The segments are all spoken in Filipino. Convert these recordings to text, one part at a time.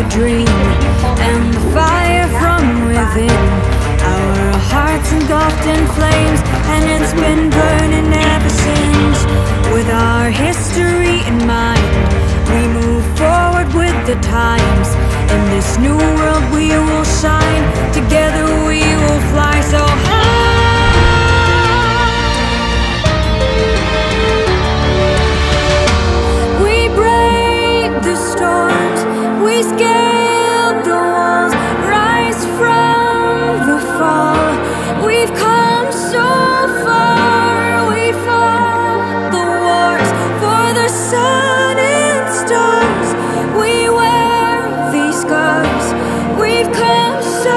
a dream, and the fire from within. Our hearts engulfed in flames, and it's been burning ever since. With our history in mind, we move forward with the times. In this new world we will shine, together we will fly so high. We brave the storms, we scaled the walls, rise from the fall. We've come so far, we fought the wars for the sun and stars. We wear these scars, we've come so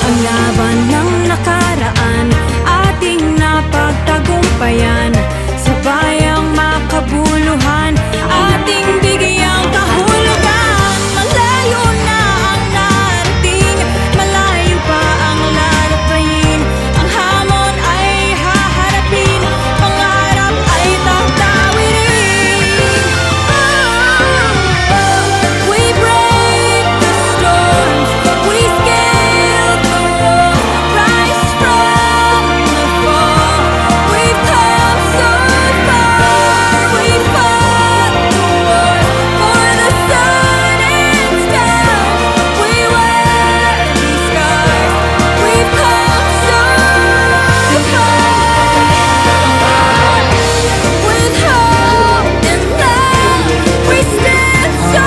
ang laban ng nakaraan, ating napagtagumpayan. Sabay ang makabuluhan, ating bigyang kahulugan. Malayo na ang narating, malayo pa ang larapayin. Ang hamon ay haharapin, pangarap ay tatawirin. We brave the storms, we scaled the walls, rise from the fall. We've come so far, we fought the wars for the sun and stars. We wear these scars, we've come so far. With hope and love, we stand so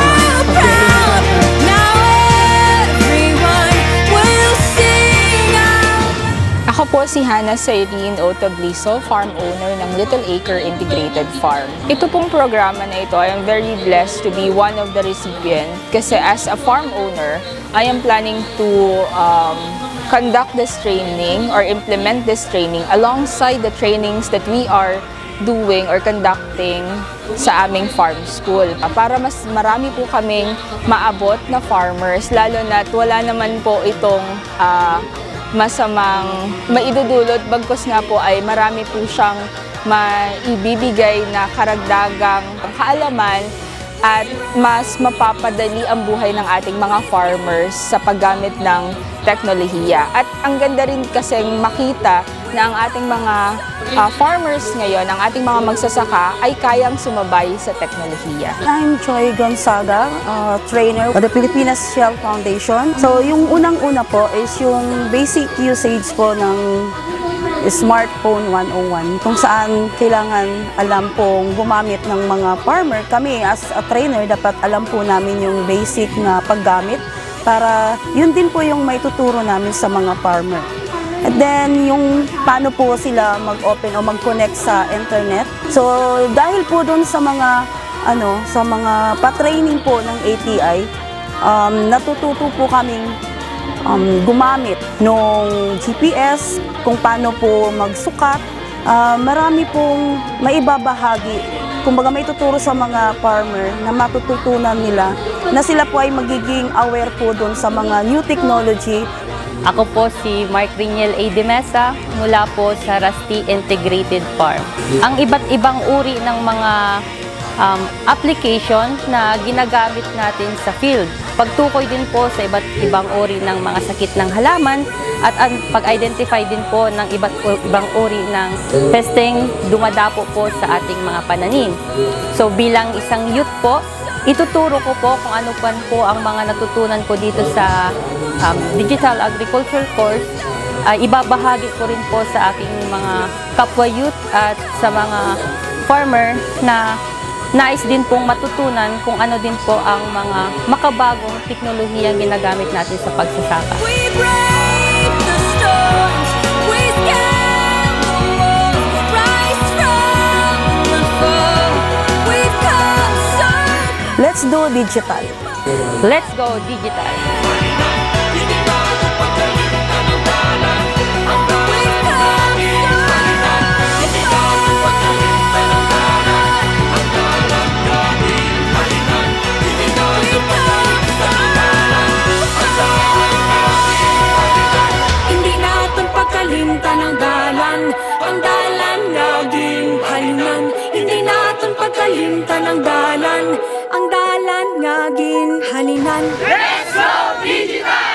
proud. Now everyone will sing out. Ako po si Hannah Cyrene Otabliso, farm owner ng Little Acre Integrated Farm. Ito pong programa na ito, I am very blessed to be one of the recipients kasi as a farm owner, I am planning to conduct this training or implement this training alongside the trainings that we are doing or conducting sa aming farm school. Para mas marami po kaming maabot na farmers, lalo na't wala naman po itong masamang maidudulot, bagkus nga po ay marami po siyang maibibigay na karagdagang kaalaman at mas mapapadali ang buhay ng ating mga farmers sa paggamit ng teknolohiya. At ang ganda rin kasi makita na ang ating mga farmers ngayon, ang ating mga magsasaka ay kayang sumabay sa teknolohiya. I'm Joy Gonzaga, trainer of the Pilipinas Shell Foundation. So yung unang-una po is yung basic usage po ng Smartphone 101, kung saan kailangan alam pong gumamit ng mga farmer. Kami as a trainer, dapat alam po namin yung basic na paggamit para yun din po yung may tuturo namin sa mga farmer. And then yung paano po sila mag-open o mag-connect sa internet. So dahil po doon sa mga sa mga pa-training po ng ATI, natututo po kaming gumamit ng GPS, kung paano po magsukat. Marami pong maibabahagi, kumbaga may tuturo sa mga farmer na matututunan nila na sila po ay magiging aware po doon sa mga new technology. Ako po si Mark Riniel A. De Mesa mula po sa Rusty Integrated Farm. Ang iba't ibang uri ng mga application na ginagamit natin sa field. Pagtukoy din po sa iba't ibang uri ng mga sakit ng halaman at pag-identify din po ng iba't ibang uri ng pesteng dumadapo po sa ating mga pananim. So bilang isang youth po, ituturo ko po kung ano po ang mga natutunan ko dito sa Digital Agriculture Course. Ibabahagi ko rin po sa aking mga kapwa youth at sa mga farmer na nais din pong matutunan kung ano din po ang mga makabagong teknolohiyang ginagamit natin sa pagsasaka. Let's do digital. Let's go digital. tanan, hindi naton pagkalimtan ang dalan nga ginhalinan. Let's go digital!